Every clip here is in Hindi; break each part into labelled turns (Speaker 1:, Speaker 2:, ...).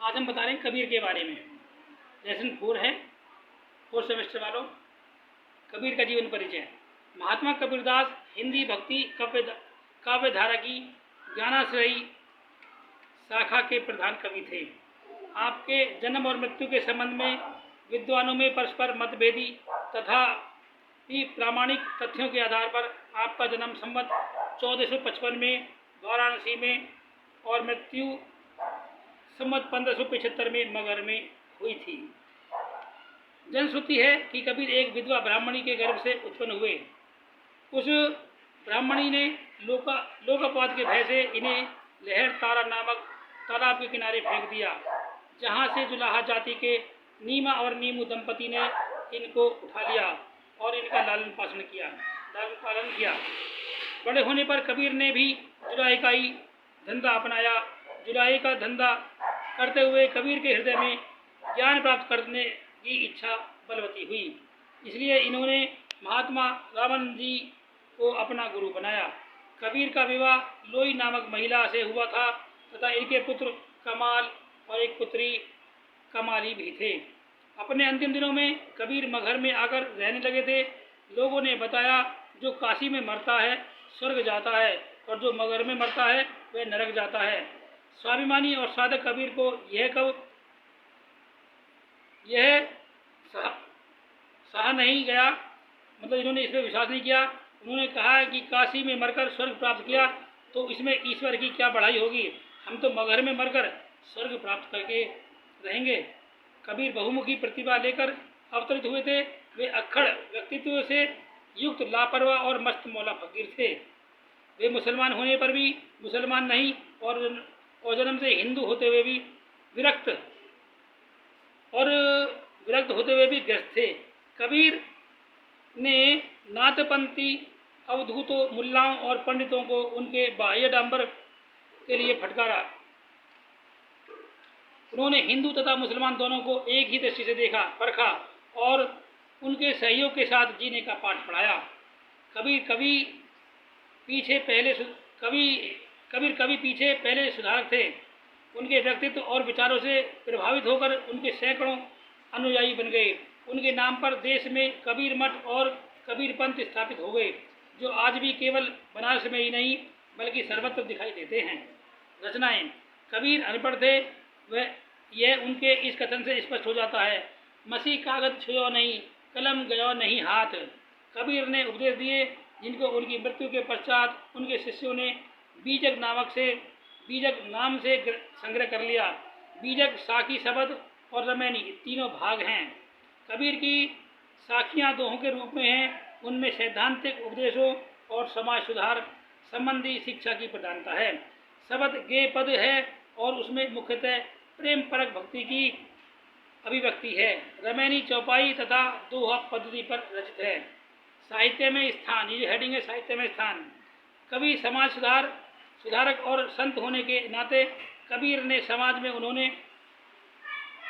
Speaker 1: आज हम बता रहे हैं कबीर के बारे में। लेसन 4 है, 4 सेमेस्टर वालों। कबीर का जीवन परिचय। महात्मा कबीरदास हिंदी भक्ति काव्य धारा की ज्ञानाश्रयी शाखा के प्रधान कवि थे। आपके जन्म और मृत्यु के संबंध में विद्वानों में परस्पर मतभेदी तथा प्रामाणिक तथ्यों के आधार पर आपका जन्म संवत 1455 में वाराणसी में और मृत्यु संवत 1575 में मगहर में हुई थी। जनश्रुति है कि कबीर एक विधवा ब्राह्मणी के गर्भ से उत्पन्न हुए। उस ब्राह्मणी ने लोकपात के भय से इन्हें लहर तारा नामक तालाब के किनारे फेंक दिया, जहाँ से जुलाहा जाति के नीमा और नीमू दंपति ने इनको उठा लिया और इनका लालन पालन किया। बड़े होने पर कबीर ने भी जुलाहे का ही धंधा अपनाया। जुलाहे का धंधा करते हुए कबीर के हृदय में ज्ञान प्राप्त करने की इच्छा बलवती हुई। इसलिए इन्होंने महात्मा रामन जी को अपना गुरु बनाया। कबीर का विवाह लोई नामक महिला से हुआ था तथा इनके पुत्र कमाल और एक पुत्री कमाली भी थे। अपने अंतिम दिनों में कबीर मगहर में आकर रहने लगे थे। लोगों ने बताया, जो काशी में मरता है स्वर्ग जाता है और जो मगहर में मरता है वह नरक जाता है। स्वाभिमानी और साधक कबीर को यह सहा नहीं गया, मतलब इन्होंने इस पर विश्वास नहीं किया। उन्होंने कहा कि काशी में मरकर स्वर्ग प्राप्त किया तो इसमें ईश्वर की क्या बढ़ाई होगी, हम तो मगहर में मरकर स्वर्ग प्राप्त करके रहेंगे। कबीर बहुमुखी प्रतिभा लेकर अवतरित हुए थे। वे अक्खड़ व्यक्तित्व से युक्त लापरवाह और मस्त मौला फकीर थे। वे मुसलमान होने पर भी मुसलमान नहीं और जन्म से हिंदू होते हुए भी विरक्त होते हुए भी ग्रस्त थे। कबीर ने नाथपंथी अवधूतों, मुल्लाओं और पंडितों को उनके बाह्य डांबर के लिए फटकारा। उन्होंने हिंदू तथा मुसलमान दोनों को एक ही दृष्टि से परखा और उनके सहयोग के साथ जीने का पाठ पढ़ाया। कबीर कभी पीछे पहले सुधारक थे। उनके व्यक्तित्व और विचारों से प्रभावित होकर उनके सैकड़ों अनुयायी बन गए। उनके नाम पर देश में कबीर मठ और कबीर पंथ स्थापित हो गए, जो आज भी केवल बनारस में ही नहीं बल्कि सर्वत्र दिखाई देते हैं। रचनाएं। कबीर अनपढ़ थे, यह उनके इस कथन से स्पष्ट हो जाता है। मसी कागज छुयो नहीं, कलम गयो नहीं हाथ। कबीर ने उपदेश दिए जिनको उनकी मृत्यु के पश्चात उनके शिष्यों ने बीजक नाम से संग्रह कर लिया। बीजक, साखी शब्द और रमैनी तीनों भाग हैं। कबीर की साखियाँ दोहों के रूप में हैं। उनमें सैद्धांतिक उपदेशों और समाज सुधार संबंधी शिक्षा की प्रधानता है। शब्द गे पद है और उसमें मुख्यतः प्रेम परक भक्ति की अभिव्यक्ति है। रमैनी चौपाई तथा दोहा पद्धति पर रचित है। साहित्य में स्थान, ये हेडिंग है, साहित्य में स्थान। कवि समाज सुधारक और संत होने के नाते कबीर ने समाज में उन्होंने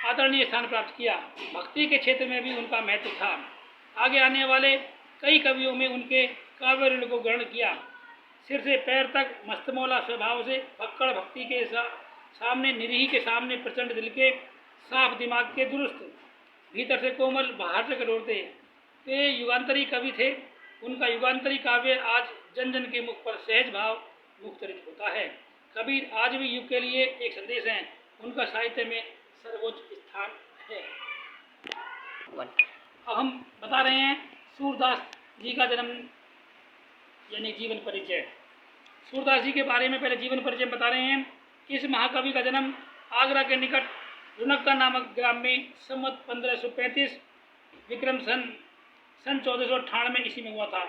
Speaker 1: आदरणीय स्थान प्राप्त किया। भक्ति के क्षेत्र में भी उनका महत्व था। आगे आने वाले कई कवियों में उनके काव्य ऋण को ग्रहण किया। सिर से पैर तक मस्तमौला स्वभाव से फक्कड़ भक्ति के सामने, निरीह के सामने प्रचंड दिल के, साफ दिमाग के दुरुस्त, भीतर से कोमल, बाहर से कठोर थे। वे युगांतरी कवि थे। उनका युगांतरी काव्य आज जन जन के मुख पर सहज भाव मुखरित होता है। कबीर आज भी युग के लिए एक संदेश हैं। उनका साहित्य में सर्वोच्च स्थान है। अब हम बता रहे हैं सूरदास जी का जन्म यानी जीवन परिचय। सूरदास जी के बारे में पहले जीवन परिचय बता रहे हैं। इस महाकवि का जन्म आगरा के निकट रुनक्का नामक ग्राम में संवत 1535 विक्रम सन 1498 ईस्वी में हुआ था।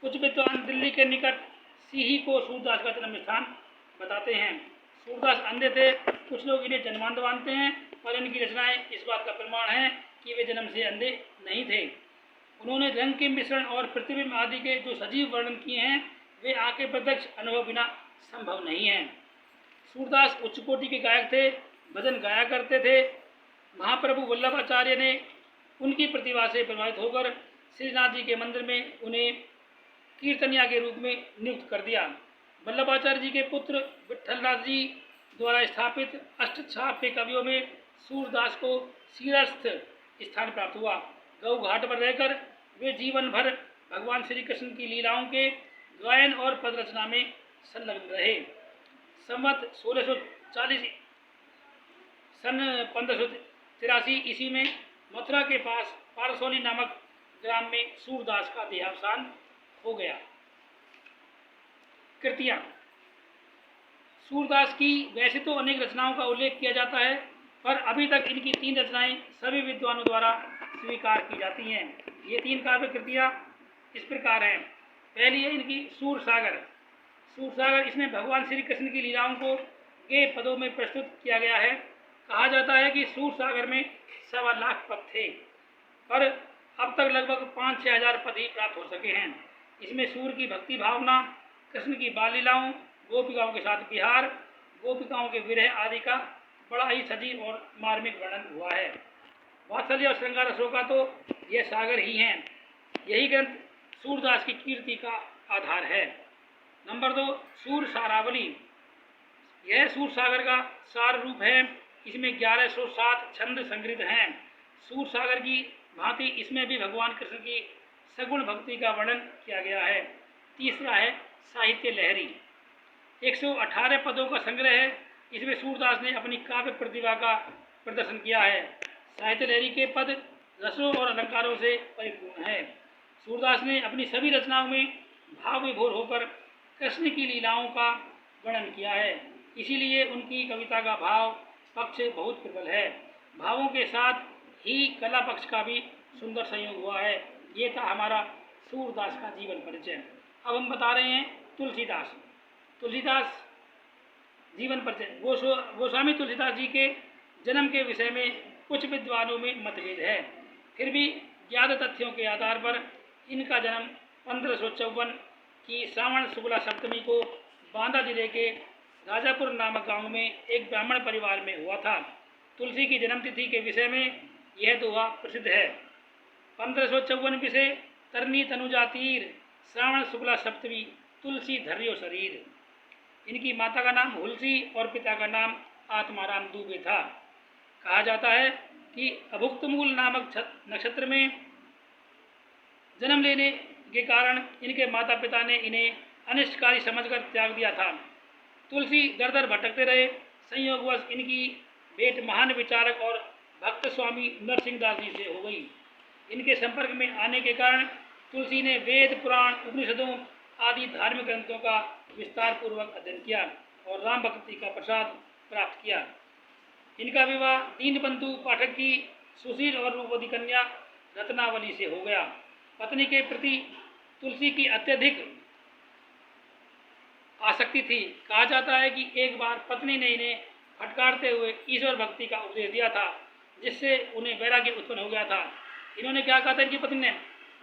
Speaker 1: कुछ विद्वान दिल्ली के निकट सीही को सूरदास का जन्म स्थान बताते हैं। सूरदास अंधे थे। कुछ लोग इन्हें जन्मांध मानते हैं, पर इनकी रचनाएं इस बात का प्रमाण है कि वे जन्म से अंधे नहीं थे। उन्होंने रंग के मिश्रण और प्रतिबिंब आदि के जो सजीव वर्णन किए हैं, वे आंखें प्रत्यक्ष अनुभव बिना संभव नहीं हैं। सूरदास उच्च कोटि के गायक थे, भजन गाया करते थे। महाप्रभु वल्लभाचार्य ने उनकी प्रतिभा से प्रभावित होकर श्रीनाथ जी के मंदिर में उन्हें कीर्तनिया के रूप में नियुक्त कर दिया। वल्लभाचार्य जी के पुत्र विट्ठलनाथ जी द्वारा स्थापित अष्टछाप कवियों में सूरदास को शीर्षस्थ स्थान प्राप्त हुआ। गौ घाट पर रहकर वे जीवन भर भगवान श्री कृष्ण की लीलाओं के गायन और पद रचना में संलग्न रहे। संवत 1640 सन 1583 ईस्वी में मथुरा के पास पारसौनी नामक ग्राम में सूरदास का देहावसान हो गया। कृतियां। सूरदास की वैसे तो अनेक रचनाओं का उल्लेख किया जाता है, पर अभी तक इनकी 3 रचनाएं सभी विद्वानों द्वारा स्वीकार की जाती हैं। ये 3 काव्य कृतियां इस प्रकार हैं। पहली है इनकी सूरसागर। सूरसागर, इसमें भगवान श्री कृष्ण की लीलाओं को के पदों में प्रस्तुत किया गया है। कहा जाता है कि सूरसागर में 1.25 लाख पद थे, पर अब तक लगभग 5-6 हजार पद ही प्राप्त हो सके हैं। इसमें सूर की भक्ति भावना, कृष्ण की बाल लीलाओं, गोपिकाओं के साथ विहार, गोपिकाओं के विरह आदि का बड़ा ही सजीव और मार्मिक वर्णन हुआ है। वात्सल्य और श्रृंगार रसों का तो यह सागर ही हैं। यही ग्रंथ सूरदास की कीर्ति का आधार है। नंबर 2, सूर सारावली। यह सूर सागर का सार रूप है। इसमें 1107 छंद संग्रहित हैं। सूर सागर की भांति इसमें भी भगवान कृष्ण की सगुण भक्ति का वर्णन किया गया है। तीसरा है साहित्य लहरी। 118 पदों का संग्रह है। इसमें सूरदास ने अपनी काव्य प्रतिभा का प्रदर्शन किया है। साहित्य लहरी के पद रसों और अलंकारों से परिपूर्ण है। सूरदास ने अपनी सभी रचनाओं में भाव विभोर होकर कृष्ण की लीलाओं का वर्णन किया है। इसीलिए उनकी कविता का भाव पक्ष बहुत प्रबल है। भावों के साथ ही कला पक्ष का भी सुंदर संयोग हुआ है। ये था हमारा सूरदास का जीवन परिचय। अब हम बता रहे हैं तुलसीदास। तुलसीदास जीवन परिचय। गोस्वामी तुलसीदास जी के जन्म के विषय में कुछ विद्वानों में मतभेद है। फिर भी ज्ञात तथ्यों के आधार पर इनका जन्म 1554 की श्रावण शुक्ला सप्तमी को बांदा जिले के राजापुर नामक गांव में एक ब्राह्मण परिवार में हुआ था। तुलसी की जन्मतिथि के विषय में यह दोहा प्रसिद्ध है। 1554 विषय तरनी तनुजातीर श्रावण शुक्ला सप्तमी तुलसी धर्यो शरीर। इनकी माता का नाम हुलसी और पिता का नाम आत्माराम दुबे था। कहा जाता है कि अभुक्तमूल नामक नक्षत्र में जन्म लेने के कारण इनके माता पिता ने इन्हें अनिष्टकारी समझकर त्याग दिया था। तुलसी दर दर भटकते रहे। संयोगवश इनकी भेंट महान विचारक और भक्त स्वामी नरसिंह दास जी से हो गई। इनके संपर्क में आने के कारण तुलसी ने वेद, पुराण, उपनिषदों आदि धार्मिक ग्रंथों का विस्तार पूर्वक अध्ययन किया और राम भक्ति का प्रसाद प्राप्त किया। इनका विवाह दीनबंधु पाठक की सुशील और रूपवती कन्या रत्नावली से हो गया। पत्नी के प्रति तुलसी की अत्यधिक आसक्ति थी। कहा जाता है कि एक बार पत्नी ने इन्हें फटकारते हुए ईश्वर भक्ति का उपदेश दिया था, जिससे उन्हें वैराग्य उत्पन्न हो गया था। इन्होंने क्या कहा था इनकी पत्नी ने?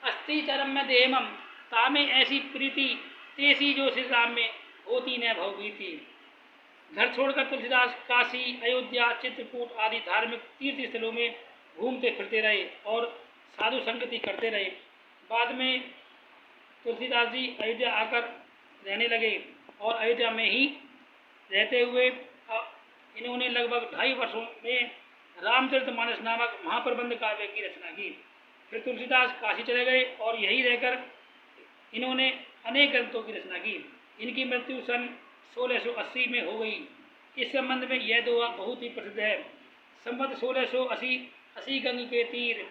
Speaker 1: अस्थि चरम में देहमम तामे ऐसी प्रीति तेसी जो श्री राम में होती न भवभीति। घर छोड़कर तुलसीदास काशी, अयोध्या, चित्रकूट आदि धार्मिक तीर्थ स्थलों में घूमते फिरते रहे और साधु संगति करते रहे। बाद में तुलसीदास जी अयोध्या आकर रहने लगे और अयोध्या में ही रहते हुए इन्होंने लगभग 2.5 वर्षों में रामचरितमानस नामक महाप्रबंध काव्य की रचना की। फिर तुलसीदास काशी चले गए और यहीं रहकर इन्होंने अनेक ग्रंथों की रचना की। इनकी मृत्यु सन 1680 में हो गई। इस संबंध में यह दोहा बहुत ही प्रसिद्ध है। संवत 1680 गंग के तीर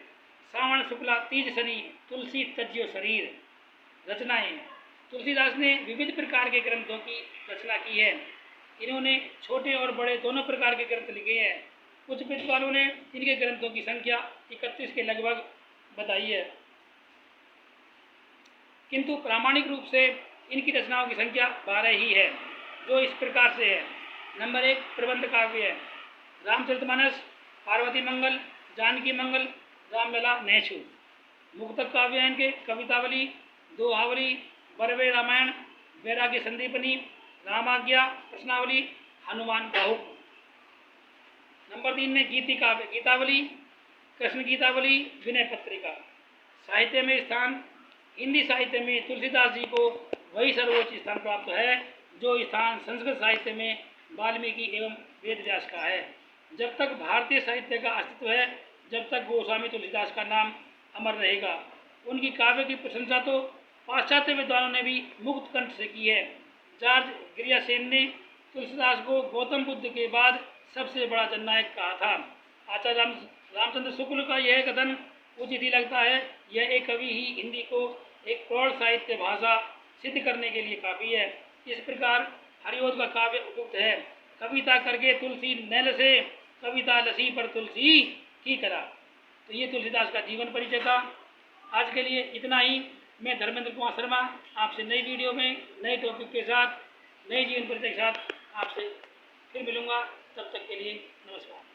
Speaker 1: श्रावण शुक्ला तीज शनि तुलसी तज्यो शरीर। रचनाएं। तुलसीदास ने विविध प्रकार के ग्रंथों की रचना की है। इन्होंने छोटे और बड़े दोनों प्रकार के ग्रंथ लिखे हैं। कुछ विद्वानों ने इनके ग्रंथों की संख्या 31 के लगभग बताई है, किंतु प्रामाणिक रूप से इनकी रचनाओं की संख्या 12 ही है, जो इस प्रकार से है। नंबर 1 प्रबंध काव्य है। रामचरितमानस, पार्वती मंगल, जानकी मंगल, रामलला, नैछू। मुक्तक काव्य हैं इनके कवितावली, दोहावली, बरवे रामायण, वैराग्य संदीपनी, रामाज्ञा, प्रश्नावली, हनुमान बाहुक। नंबर 3 में गीति काव्य, गीतावली, कृष्ण गीतावली, विनय पत्रिका। साहित्य में स्थान। हिंदी साहित्य में तुलसीदास जी को वही सर्वोच्च स्थान प्राप्त है जो स्थान संस्कृत साहित्य में वाल्मीकि एवं वेद व्यास का है। जब तक भारतीय साहित्य का अस्तित्व है, जब तक गोस्वामी तुलसीदास का नाम अमर रहेगा। उनकी काव्य की प्रशंसा तो पाश्चात्य विद्वानों ने भी मुक्त कंठ से की है। जॉर्ज ग्रियासेन ने तुलसीदास को गौतम बुद्ध के बाद सबसे बड़ा जननायक कहा था। आचार्य रामचंद्र शुक्ल का यह कथन उचित ही लगता है। यह एक कवि ही हिंदी को एक प्रौढ़ साहित्य भाषा सिद्ध करने के लिए काफ़ी है। इस प्रकार हरिओद का काव्य उपयुक्त है। कविता करके तुलसी न लसे, कविता लसी पर तुलसी की करा। तो ये तुलसीदास का जीवन परिचय था। आज के लिए इतना ही। मैं धर्मेंद्र कुमार शर्मा आपसे नई वीडियो में नए टॉपिक के साथ, नए जीवन परिचय के साथ आपसे फिर मिलूँगा। तब तक के लिए नमस्कार।